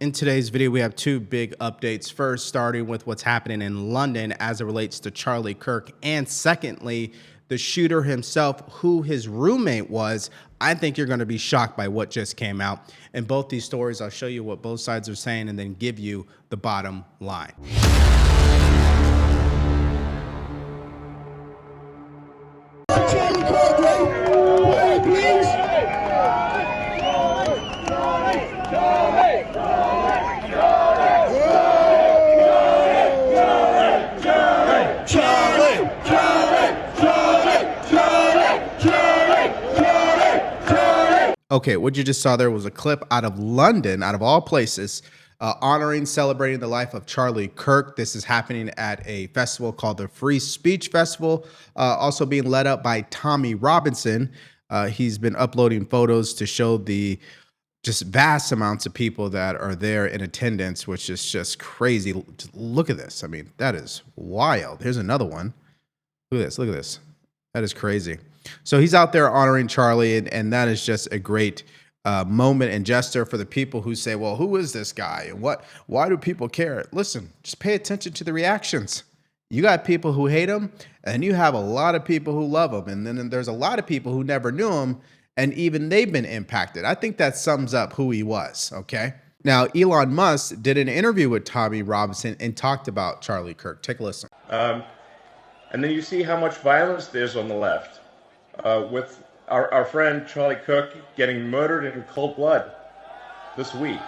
In today's video, we have two big updates. First, starting with what's happening in London as it relates to Charlie Kirk. And secondly, the shooter himself, who his roommate was. I think you're going to be shocked by what just came out. In both these stories, I'll show you what both sides are saying and then give you the bottom line. Okay, what you just saw there was a clip out of London, out of all places, honoring, celebrating the life of Charlie Kirk. This is happening at a festival called the Free Speech Festival, also being led up by Tommy Robinson. He's been uploading photos to show the just vast amounts of people that are there in attendance, which is just crazy. Just look at this. I mean, that is wild. Here's another one. Look at this. Look at this. That is crazy. So he's out there honoring Charlie, and that is just a great moment and gesture for the people who say, well, who is this guy? And why do people care? Listen, just pay attention to the reactions. You got people who hate him, and you have a lot of people who love him. And then there's a lot of people who never knew him, and even they've been impacted. I think that sums up who he was, okay? Now, Elon Musk did an interview with Tommy Robinson and talked about Charlie Kirk. Take a listen. And then you see how much violence there's on the left. With our friend Charlie Kirk getting murdered in cold blood this week,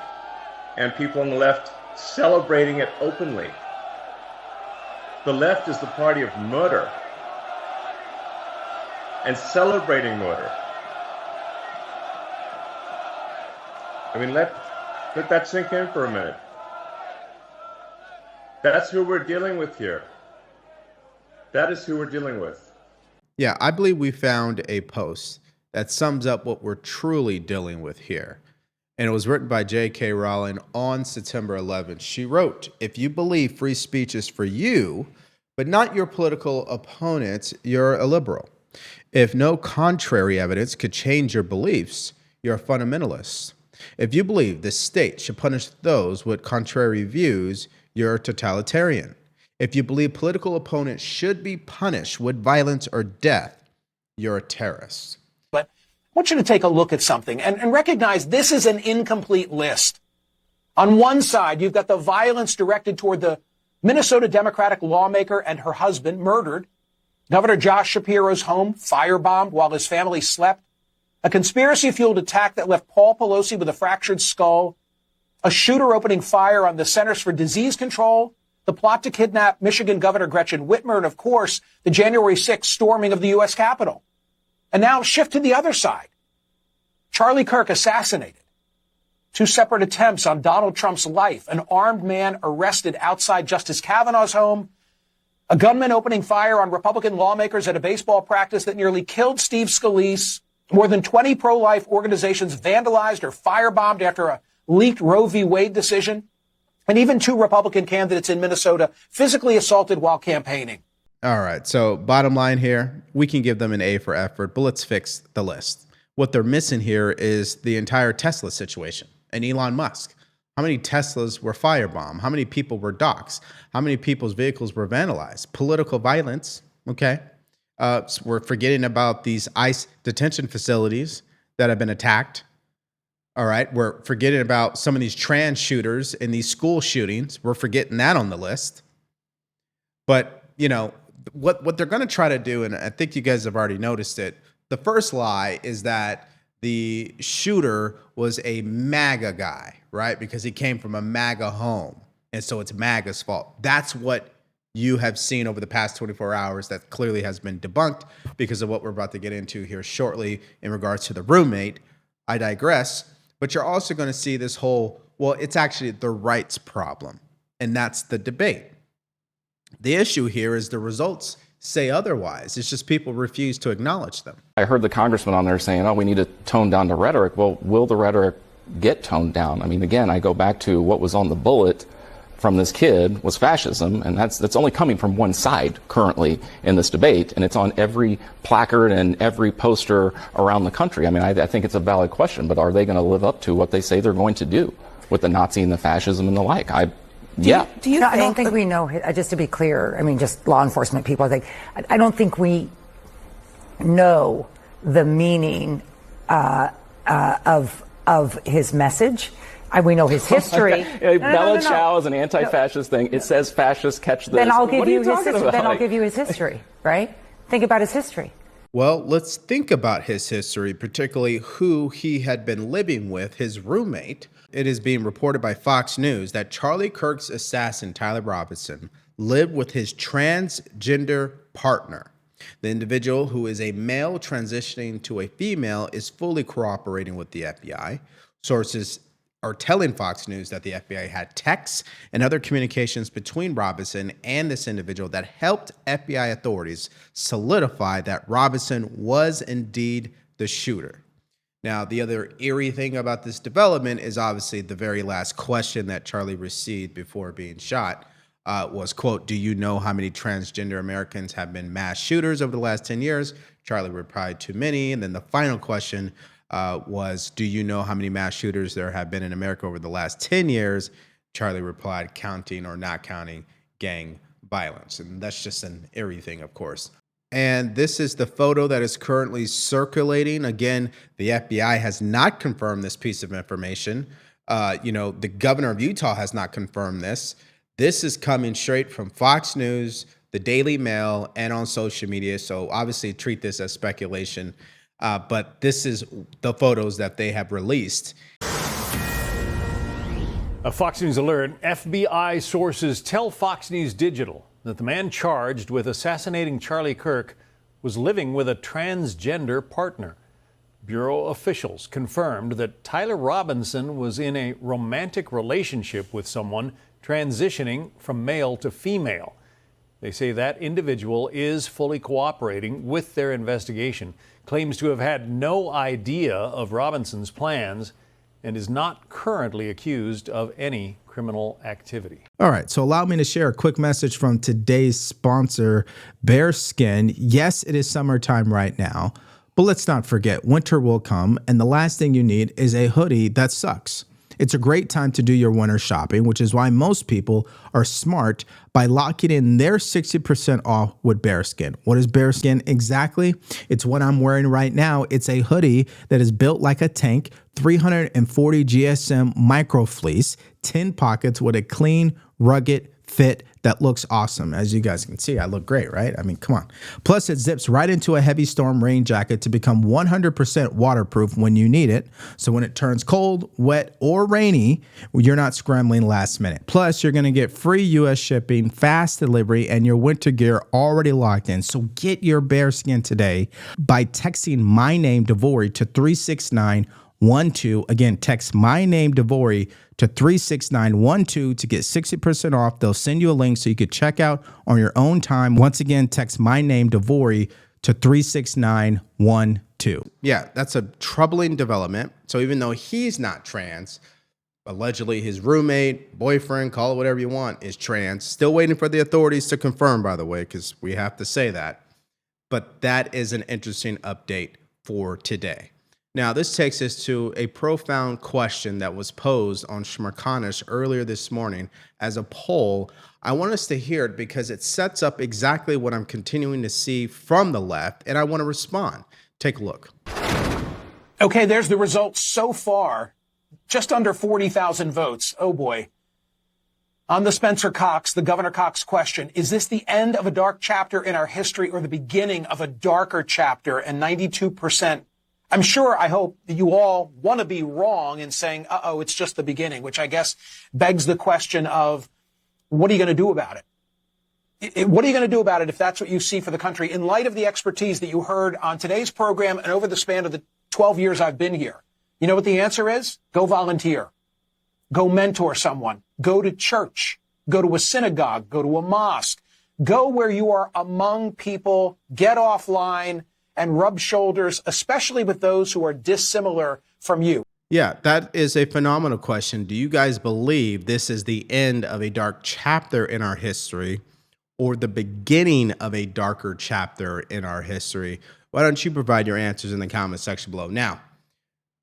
and people on the left celebrating it openly. The left is the party of murder and celebrating murder. I mean, let that sink in for a minute. That's who we're dealing with here. That is who we're dealing with. Yeah, I believe we found a post that sums up what we're truly dealing with here. And it was written by J.K. Rowling on September 11th. She wrote, if you believe free speech is for you, but not your political opponents, you're a liberal. If no contrary evidence could change your beliefs, you're a fundamentalist. If you believe the state should punish those with contrary views, you're a totalitarian. If you believe political opponents should be punished with violence or death, you're a terrorist. But I want you to take a look at something and recognize this is an incomplete list. On one side, you've got the violence directed toward the Minnesota Democratic lawmaker and her husband murdered, Governor Josh Shapiro's home firebombed while his family slept, a conspiracy-fueled attack that left Paul Pelosi with a fractured skull, a shooter opening fire on the Centers for Disease Control, the plot to kidnap Michigan Governor Gretchen Whitmer, and, of course, the January 6th storming of the U.S. Capitol. And now shift to the other side. Charlie Kirk assassinated. Two separate attempts on Donald Trump's life. An armed man arrested outside Justice Kavanaugh's home. A gunman opening fire on Republican lawmakers at a baseball practice that nearly killed Steve Scalise. More than 20 pro-life organizations vandalized or firebombed after a leaked Roe v. Wade decision. And even two Republican candidates in Minnesota physically assaulted while campaigning. All right. So bottom line here, we can give them an A for effort, but let's fix the list. What they're missing here is the entire Tesla situation and Elon Musk. How many Teslas were firebombed? How many people were doxxed? How many people's vehicles were vandalized? Political violence. Okay. So we're forgetting about these ICE detention facilities that have been attacked. All right, we're forgetting about some of these trans shooters in these school shootings. We're forgetting that on the list. But, you know, what they're going to try to do, and I think you guys have already noticed it, the first lie is that the shooter was a MAGA guy, right? Because he came from a MAGA home, and so it's MAGA's fault. That's what you have seen over the past 24 hours that clearly has been debunked because of what we're about to get into here shortly in regards to the roommate. I digress. But you're also going to see this whole, well, it's actually the rights problem. And that's the debate. The issue here is the results say otherwise. It's just people refuse to acknowledge them. I heard the congressman on there saying, oh, we need to tone down the rhetoric. Well, will the rhetoric get toned down? I mean, again, I go back to what was on the bullet from this kid was fascism, and that's only coming from one side currently in this debate, and it's on every placard and every poster around the country. I mean, I think it's a valid question, but are they going to live up to what they say they're going to do? with the Nazi and the fascism and the like. Do you No, I don't think we know, just to be clear, I mean, just law enforcement people, I don't think we know the meaning of his message. We know his history. Bella Ciao is an anti-fascist thing. It says fascists catch this. Then I'll give you his history. Then I'll give you his history, right? Think about his history. Well, let's think about his history, particularly who he had been living with, his roommate. It is being reported by Fox News that Charlie Kirk's assassin, Tyler Robinson, lived with his transgender partner. The individual, who is a male transitioning to a female, is fully cooperating with the FBI. Sources are telling Fox News that the FBI had texts and other communications between Robinson and this individual that helped FBI authorities solidify that Robinson was indeed the shooter. Now, the other eerie thing about this development is obviously the very last question that Charlie received before being shot was, quote, "Do you know how many transgender Americans have been mass shooters over the last 10 years? Charlie replied, "Too many." And then the final question was, "Do you know how many mass shooters there have been in America over the last 10 years? Charlie replied, "Counting or not counting gang violence." And that's just an eerie thing, of course. And this is the photo that is currently circulating. Again, the FBI has not confirmed this piece of information. The governor of Utah has not confirmed this. This is coming straight from Fox News, the Daily Mail, and on social media. So obviously treat this as speculation. But this is the photos that they have released. A Fox News alert. FBI sources tell Fox News Digital that the man charged with assassinating Charlie Kirk was living with a transgender partner. Bureau officials confirmed that Tyler Robinson was in a romantic relationship with someone transitioning from male to female. They say that individual is fully cooperating with their investigation, claims to have had no idea of Robinson's plans, and is not currently accused of any criminal activity. All right, so allow me to share a quick message from today's sponsor, Bearskin. Yes, it is summertime right now, but let's not forget, winter will come, and the last thing you need is a hoodie that sucks. It's a great time to do your winter shopping, which is why most people are smart by locking in their 60% off with Bearskin. What is Bearskin exactly? It's what I'm wearing right now. It's a hoodie that is built like a tank, 340 GSM micro fleece, 10 pockets with a clean, rugged fit that looks awesome. As you guys can see, I look great, right? I mean, come on. Plus, it zips right into a heavy storm rain jacket to become 100% waterproof when you need it. So when it turns cold, wet, or rainy, you're not scrambling last minute. Plus, you're going to get free U.S. shipping, fast delivery, and your winter gear already locked in. So get your Bearskin today by texting my name, Devori, to 36912. Again, text my name, Devori, to 36912 to get 60% off. They'll send you a link so you could check out on your own time. Once again, text my name, Devori, to 36912. Yeah, that's a troubling development. So even though he's not trans, allegedly his roommate, boyfriend, call it whatever you want, is trans. Still waiting for the authorities to confirm, by the way, because we have to say that. But that is an interesting update for today. Now, this takes us to a profound question that was posed on Shmerkanish earlier this morning as a poll. I want us to hear it because it sets up exactly what I'm continuing to see from the left, and I want to respond. Take a look. Okay, there's the results so far. Just under 40,000 votes. Oh, boy. On the the Governor Cox question, is this the end of a dark chapter in our history or the beginning of a darker chapter? And 92%. I'm sure, I hope that you all want to be wrong in saying, it's just the beginning, which I guess begs the question of, what are you going to do about it? What are you going to do about it if that's what you see for the country? In light of the expertise that you heard on today's program and over the span of the 12 years I've been here, you know what the answer is? Go volunteer. Go mentor someone. Go to church. Go to a synagogue. Go to a mosque. Go where you are among people. Get offline and rub shoulders, especially with those who are dissimilar from you. Yeah, that is a phenomenal question. Do you guys believe this is the end of a dark chapter in our history or the beginning of a darker chapter in our history? Why don't you provide your answers in the comment section below? Now,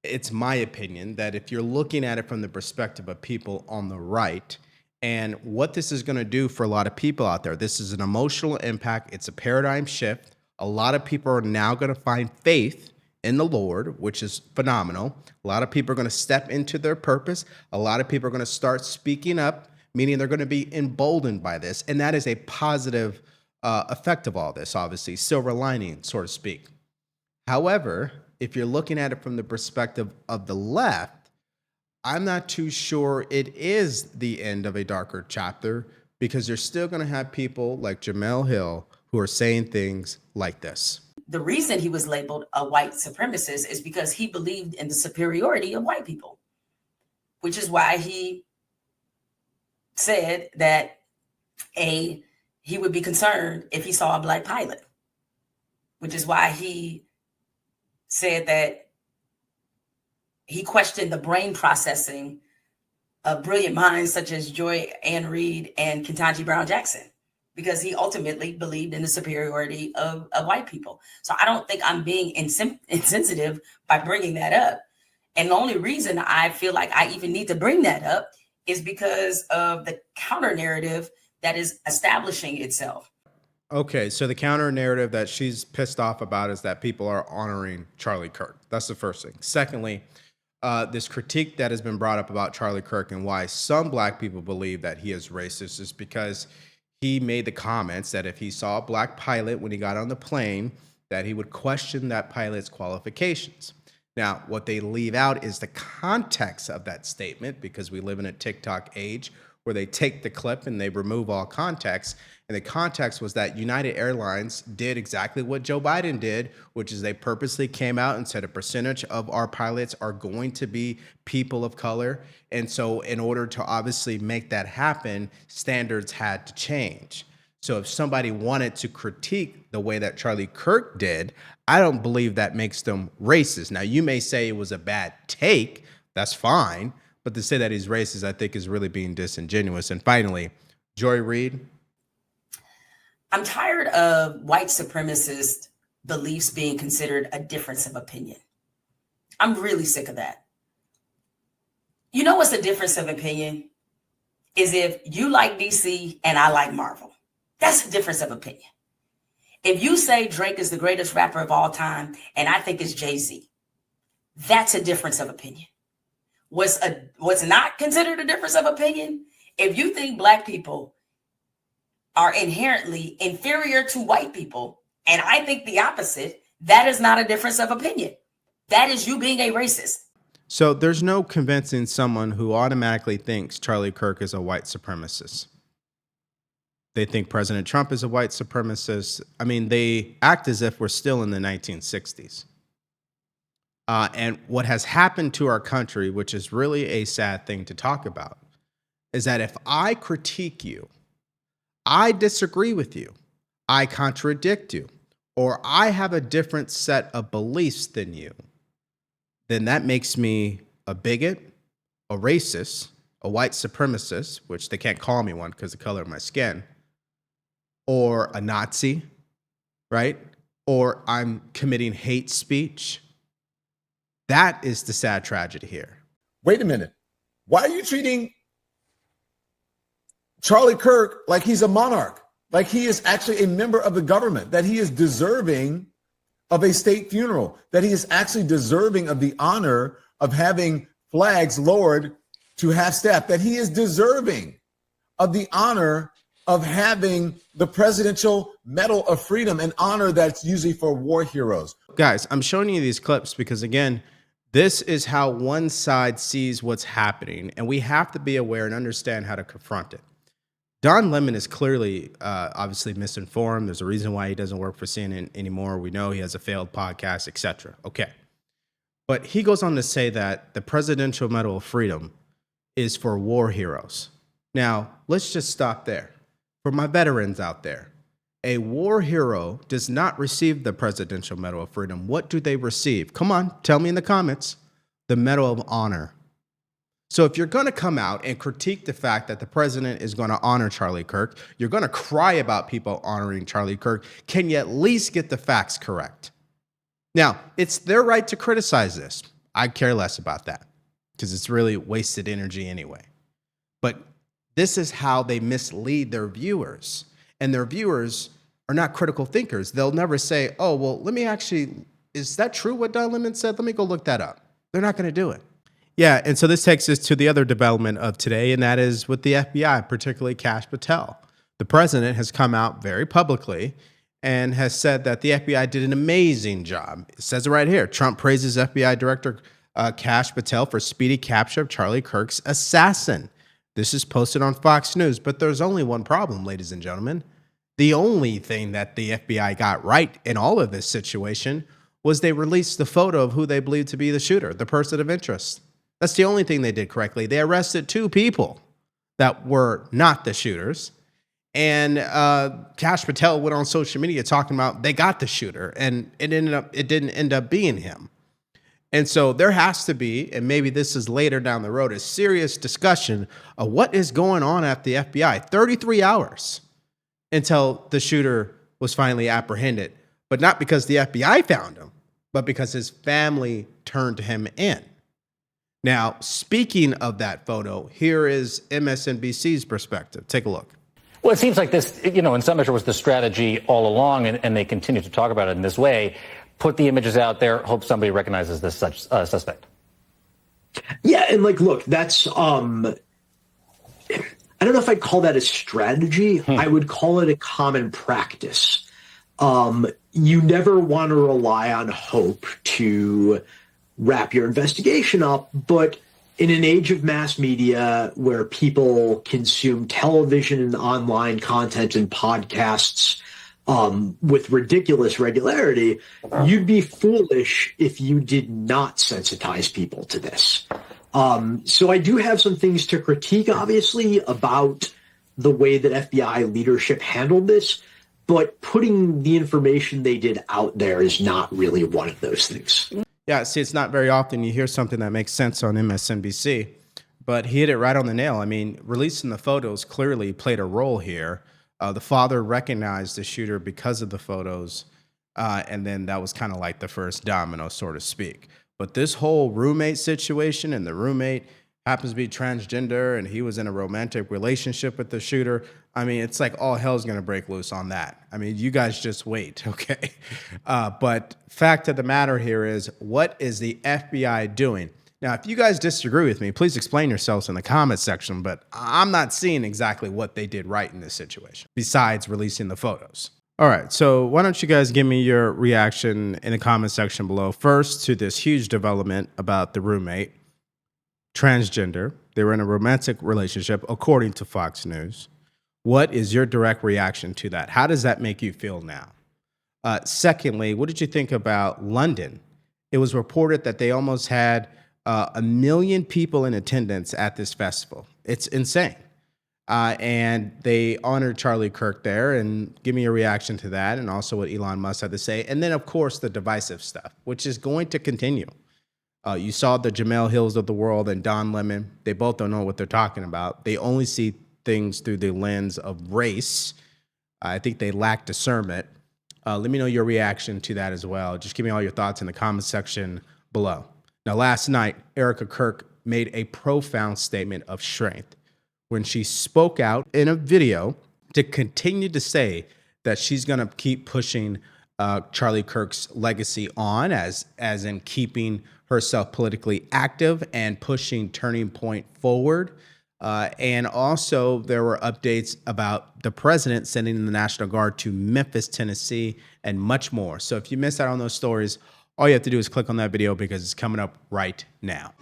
it's my opinion that if you're looking at it from the perspective of people on the right and what this is going to do for a lot of people out there, this is an emotional impact. It's a paradigm shift. A lot of people are now going to find faith in the Lord, which is phenomenal. A lot of people are going to step into their purpose. A lot of people are going to start speaking up, meaning they're going to be emboldened by this. And that is a positive effect of all this, obviously, silver lining, so to speak. However, if you're looking at it from the perspective of the left, I'm not too sure it is the end of a darker chapter, because you're still going to have people like Jamel Hill who are saying things like this. The reason he was labeled a white supremacist is because he believed in the superiority of white people, which is why he said that he would be concerned if he saw a black pilot, which is why he said that he questioned the brain processing of brilliant minds such as Joy Ann Reid and Ketanji Brown Jackson, because he ultimately believed in the superiority of white people. So I don't think I'm being insensitive by bringing that up. And the only reason I feel like I even need to bring that up is because of the counter narrative that is establishing itself. Okay, so the counter narrative that she's pissed off about is that people are honoring Charlie Kirk. That's the first thing. Secondly, this critique that has been brought up about Charlie Kirk and why some black people believe that he is racist is because he made the comments that if he saw a black pilot when he got on the plane, that he would question that pilot's qualifications. Now, what they leave out is the context of that statement, because we live in a TikTok age where they take the clip and they remove all context. And the context was that United Airlines did exactly what Joe Biden did, which is they purposely came out and said a percentage of our pilots are going to be people of color. And so in order to obviously make that happen, standards had to change. So if somebody wanted to critique the way that Charlie Kirk did, I don't believe that makes them racist. Now, you may say it was a bad take. That's fine. But to say that he's racist, I think is really being disingenuous. And finally, Joy Reid. I'm tired of white supremacist beliefs being considered a difference of opinion. I'm really sick of that. You know what's the difference of opinion? Is if you like DC and I like Marvel. That's a difference of opinion. If you say Drake is the greatest rapper of all time and I think it's Jay-Z, that's a difference of opinion. What's not considered a difference of opinion? If you think black people are inherently inferior to white people, and I think the opposite, that is not a difference of opinion. That is you being a racist. So there's no convincing someone who automatically thinks Charlie Kirk is a white supremacist. They think President Trump is a white supremacist. I mean, they act as if we're still in the 1960s. And what has happened to our country, which is really a sad thing to talk about, is that if I critique you, I disagree with you, I contradict you, or I have a different set of beliefs than you, then that makes me a bigot, a racist, a white supremacist, which they can't call me one because of the color of my skin, or a Nazi, right? Or I'm committing hate speech. That is the sad tragedy here. Wait a minute. Why are you treating Charlie Kirk like he's a monarch, like he is actually a member of the government, that he is deserving of a state funeral, that he is actually deserving of the honor of having flags lowered to half staff, that he is deserving of the honor of having the Presidential Medal of Freedom, an honor that's usually for war heroes. Guys, I'm showing you these clips because, again, this is how one side sees what's happening, and we have to be aware and understand how to confront it. Don Lemon is clearly, obviously misinformed. There's a reason why he doesn't work for CNN anymore. We know he has a failed podcast, etc. Okay. But he goes on to say that the Presidential Medal of Freedom is for war heroes. Now, let's just stop there. For my veterans out there, a war hero does not receive the Presidential Medal of Freedom. What do they receive? Come on, tell me in the comments. The Medal of Honor. So if you're going to come out and critique the fact that the president is going to honor Charlie Kirk, you're going to cry about people honoring Charlie Kirk, can you at least get the facts correct? Now, it's their right to criticize this. I care less about that because it's really wasted energy anyway. But this is how they mislead their viewers. And their viewers are not critical thinkers. They'll never say, oh, well, let me actually, is that true what Don Lemon said? Let me go look that up. They're not going to do it. Yeah, and so this takes us to the other development of today, and that is with the FBI, particularly Kash Patel. The president has come out very publicly and has said that the FBI did an amazing job. It says it right here. Trump praises FBI Director Kash Patel for speedy capture of Charlie Kirk's assassin. This is posted on Fox News, but there's only one problem, ladies and gentlemen. The only thing that the FBI got right in all of this situation was they released the photo of who they believe to be the shooter, the person of interest. That's the only thing they did correctly. They arrested 2 people that were not the shooters. And Kash Patel went on social media talking about they got the shooter, and it didn't end up being him. And so there has to be, and maybe this is later down the road, a serious discussion of what is going on at the FBI. 33 hours until the shooter was finally apprehended, but not because the FBI found him, but because his family turned him in. Now, speaking of that photo, here is MSNBC's perspective. Take a look. Well, it seems like this, in some measure was the strategy all along, and they continue to talk about it in this way. Put the images out there, hope somebody recognizes this suspect. Yeah, and look, that's, I don't know if I'd call that a strategy. I would call it a common practice. You never want to rely on hope to wrap your investigation up, but in an age of mass media where people consume television and online content and podcasts with ridiculous regularity, you'd be foolish if you did not sensitize people to this. So I do have some things to critique, obviously, about the way that FBI leadership handled this, but putting the information they did out there is not really one of those things. Yeah, see, it's not very often you hear something that makes sense on MSNBC, but he hit it right on the nail. I mean, releasing the photos clearly played a role here. The father recognized the shooter because of the photos, and then that was kind of like the first domino, so to speak. But this whole roommate situation, and the roommate happens to be transgender, and he was in a romantic relationship with the shooter. I mean, it's like all hell's going to break loose on that. I mean, you guys just wait, okay? But fact of the matter here is, what is the FBI doing? Now, if you guys disagree with me, please explain yourselves in the comments section, but I'm not seeing exactly what they did right in this situation, besides releasing the photos. All right, so why don't you guys give me your reaction in the comment section below. First, to this huge development about the roommate, transgender. They were in a romantic relationship, according to Fox News. What is your direct reaction to that? How does that make you feel now? Secondly, what did you think about London? It was reported that they almost had 1 million people in attendance at this festival. It's insane. And they honored Charlie Kirk there. And give me your reaction to that, and also what Elon Musk had to say. And then, of course, the divisive stuff, which is going to continue. You saw the Jamel Hills of the world and Don Lemon. They both don't know what they're talking about. They only see things through the lens of race. I think they lack discernment. Let me know your reaction to that as well. Just give me all your thoughts in the comment section below. Now, last night, Erika Kirk made a profound statement of strength when she spoke out in a video to continue to say that she's going to keep pushing Charlie Kirk's legacy on, as in keeping herself politically active and pushing Turning Point forward. And also, there were updates about the president sending the National Guard to Memphis, Tennessee, and much more. So if you missed out on those stories, all you have to do is click on that video because it's coming up right now.